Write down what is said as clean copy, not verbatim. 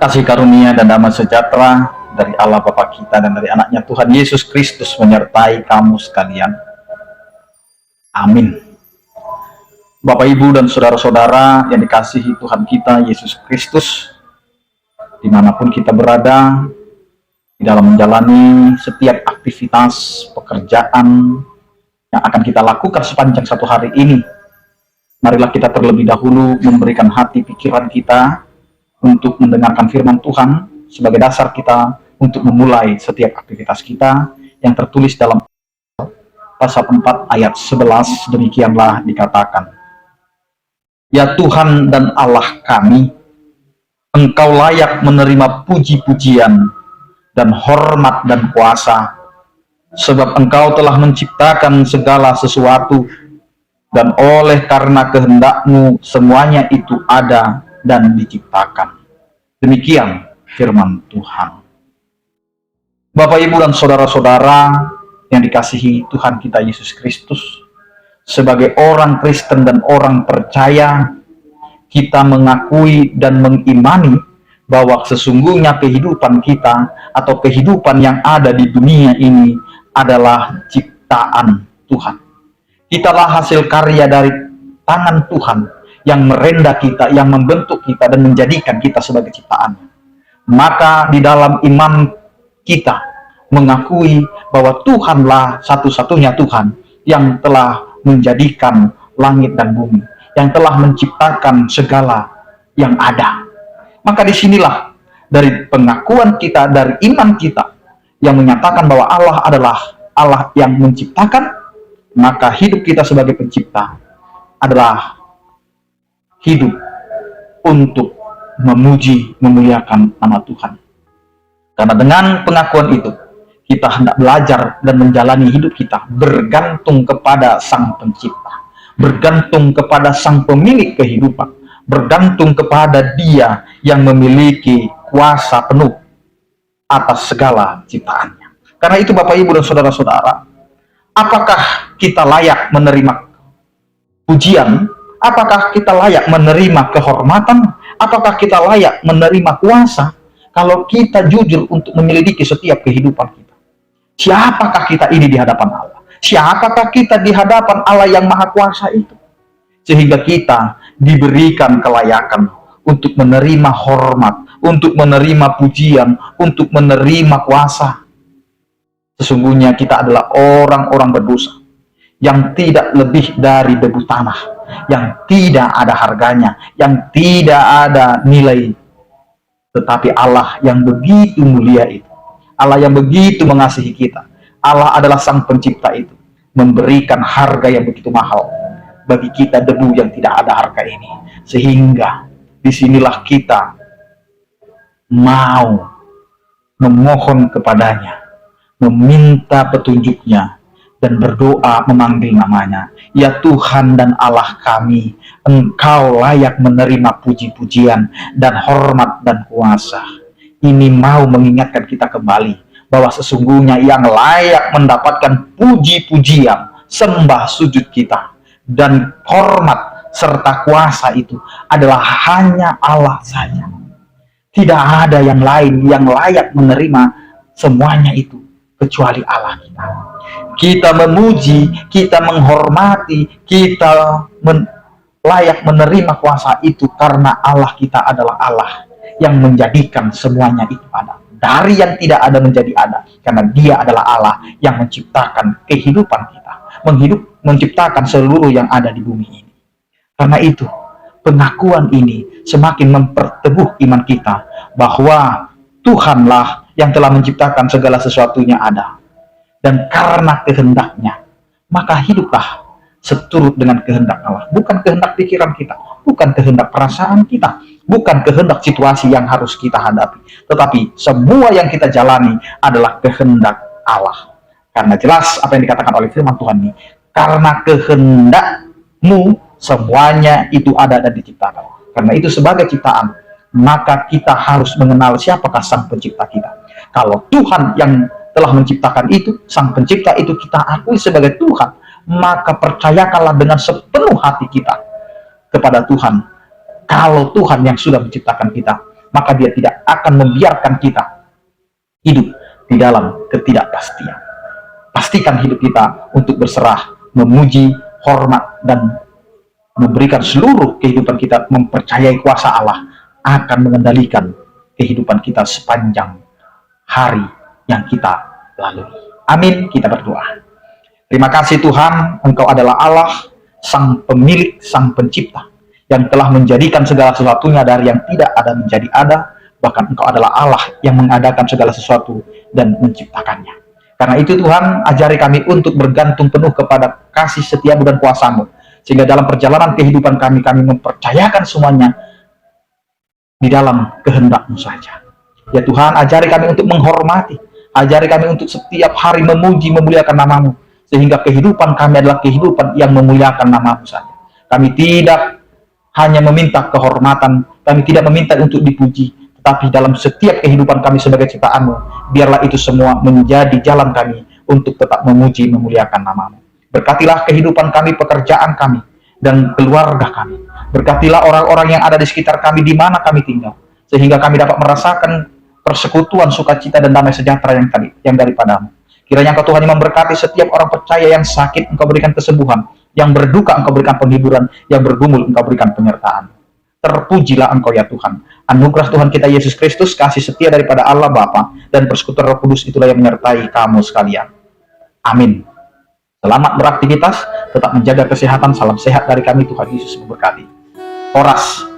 Kasih karunia dan damai sejahtera dari Allah Bapa kita dan dari anaknya Tuhan Yesus Kristus menyertai kamu sekalian. Amin. Bapak, Ibu, dan saudara-saudara yang dikasihi Tuhan kita Yesus Kristus, dimanapun kita berada, di dalam menjalani setiap aktivitas pekerjaan yang akan kita lakukan sepanjang satu hari ini, marilah kita terlebih dahulu memberikan hati pikiran kita untuk mendengarkan firman Tuhan sebagai dasar kita untuk memulai setiap aktivitas kita yang tertulis dalam pasal 4 ayat 11. Demikianlah dikatakan, "Ya Tuhan dan Allah kami, Engkau layak menerima puji-pujian dan hormat dan kuasa, sebab Engkau telah menciptakan segala sesuatu, dan oleh karena kehendak-Mu semuanya itu ada dan diciptakan." Demikian firman Tuhan. Bapak, Ibu, dan saudara-saudara yang dikasihi Tuhan kita Yesus Kristus, sebagai orang Kristen dan orang percaya, kita mengakui dan mengimani bahwa sesungguhnya kehidupan kita atau kehidupan yang ada di dunia ini adalah ciptaan Tuhan. Kitalah hasil karya dari tangan Tuhan yang merenda kita, yang membentuk kita dan menjadikan kita sebagai ciptaan. Maka di dalam iman kita mengakui bahwa Tuhanlah satu-satunya Tuhan yang telah menjadikan langit dan bumi, yang telah menciptakan segala yang ada. Maka disinilah dari pengakuan kita, dari iman kita yang menyatakan bahwa Allah adalah Allah yang menciptakan, maka hidup kita sebagai pencipta adalah hidup untuk memuji, memuliakan nama Tuhan. Karena dengan pengakuan itu, kita hendak belajar dan menjalani hidup kita bergantung kepada Sang Pencipta, bergantung kepada Sang Pemilik kehidupan, bergantung kepada Dia yang memiliki kuasa penuh atas segala ciptaannya. Karena itu Bapak, Ibu, dan saudara-saudara, apakah kita layak menerima pujian? Apakah kita layak menerima kehormatan? Apakah kita layak menerima kuasa kalau kita jujur untuk menyelidiki setiap kehidupan kita? Siapakah kita ini di hadapan Allah? Siapakah kita di hadapan Allah yang Maha Kuasa itu? Sehingga kita diberikan kelayakan untuk menerima hormat, untuk menerima pujian, untuk menerima kuasa. Sesungguhnya kita adalah orang-orang berdosa yang tidak lebih dari debu tanah, yang tidak ada harganya, yang tidak ada nilai. Tetapi Allah yang begitu mulia itu, Allah yang begitu mengasihi kita, Allah adalah Sang Pencipta itu, memberikan harga yang begitu mahal bagi kita debu yang tidak ada harga ini. Sehingga disinilah kita mau memohon kepadanya, meminta petunjuknya, dan berdoa memanggil namanya. Ya Tuhan dan Allah kami, Engkau layak menerima puji-pujian dan hormat dan kuasa. Ini mau mengingatkan kita kembali bahwa sesungguhnya yang layak mendapatkan puji-pujian, sembah sujud kita, dan hormat serta kuasa itu adalah hanya Allah saja. Tidak ada yang lain yang layak menerima semuanya itu kecuali Allah kita. Kita memuji, kita menghormati, kita layak menerima kuasa itu karena Allah kita adalah Allah yang menjadikan semuanya itu ada. Dari yang tidak ada menjadi ada, karena Dia adalah Allah yang menciptakan kehidupan kita, menciptakan seluruh yang ada di bumi ini. Karena itu, pengakuan ini semakin memperteguh iman kita bahwa Tuhanlah yang telah menciptakan segala sesuatunya ada. Dan karena kehendaknya, maka hiduplah seturut dengan kehendak Allah. Bukan kehendak pikiran kita, bukan kehendak perasaan kita, bukan kehendak situasi yang harus kita hadapi. Tetapi semua yang kita jalani adalah kehendak Allah. Karena jelas apa yang dikatakan oleh firman Tuhan ini, karena kehendak-Mu semuanya itu ada dan diciptakan. Karena itu sebagai ciptaan, maka kita harus mengenal siapakah Sang Pencipta kita. Kalau Tuhan yang telah menciptakan itu, Sang Pencipta itu kita akui sebagai Tuhan, maka percayakanlah dengan sepenuh hati kita kepada Tuhan. Kalau Tuhan yang sudah menciptakan kita, maka Dia tidak akan membiarkan kita hidup di dalam ketidakpastian. Pastikan hidup kita untuk berserah, memuji, hormat, dan memberikan seluruh kehidupan kita mempercayai kuasa Allah akan mengendalikan kehidupan kita sepanjang hari yang kita lalui. Amin. Kita berdoa. Terima kasih Tuhan, Engkau adalah Allah, Sang Pemilik, Sang Pencipta, yang telah menjadikan segala sesuatunya dari yang tidak ada menjadi ada. Bahkan Engkau adalah Allah yang mengadakan segala sesuatu dan menciptakannya. Karena itu Tuhan, ajari kami untuk bergantung penuh kepada kasih setiamu dan kuasa-Mu, sehingga dalam perjalanan kehidupan kami mempercayakan semuanya di dalam kehendak-Mu saja. Ya Tuhan, ajari kami untuk menghormati, ajari kami untuk setiap hari memuji, memuliakan nama-Mu, sehingga kehidupan kami adalah kehidupan yang memuliakan nama-Mu saja. Kami tidak hanya meminta kehormatan, kami tidak meminta untuk dipuji, tetapi dalam setiap kehidupan kami sebagai ciptaan-Mu, biarlah itu semua menjadi jalan kami untuk tetap memuji, memuliakan nama-Mu. Berkatilah kehidupan kami, pekerjaan kami, dan keluarga kami. Berkatilah orang-orang yang ada di sekitar kami, di mana kami tinggal, sehingga kami dapat merasakan persekutuan, sukacita, dan damai sejahtera yang daripada-Mu. Kiranya Engkau Tuhan yang memberkati setiap orang percaya yang sakit, Engkau berikan kesembuhan, yang berduka Engkau berikan penghiburan, yang bergumul Engkau berikan penyertaan. Terpujilah Engkau ya Tuhan. Anugerah Tuhan kita Yesus Kristus, kasih setia daripada Allah Bapa, dan persekutuan Roh Kudus itulah yang menyertai kamu sekalian. Amin. Selamat beraktivitas, tetap menjaga kesehatan, salam sehat dari kami, Tuhan Yesus memberkati. Horas.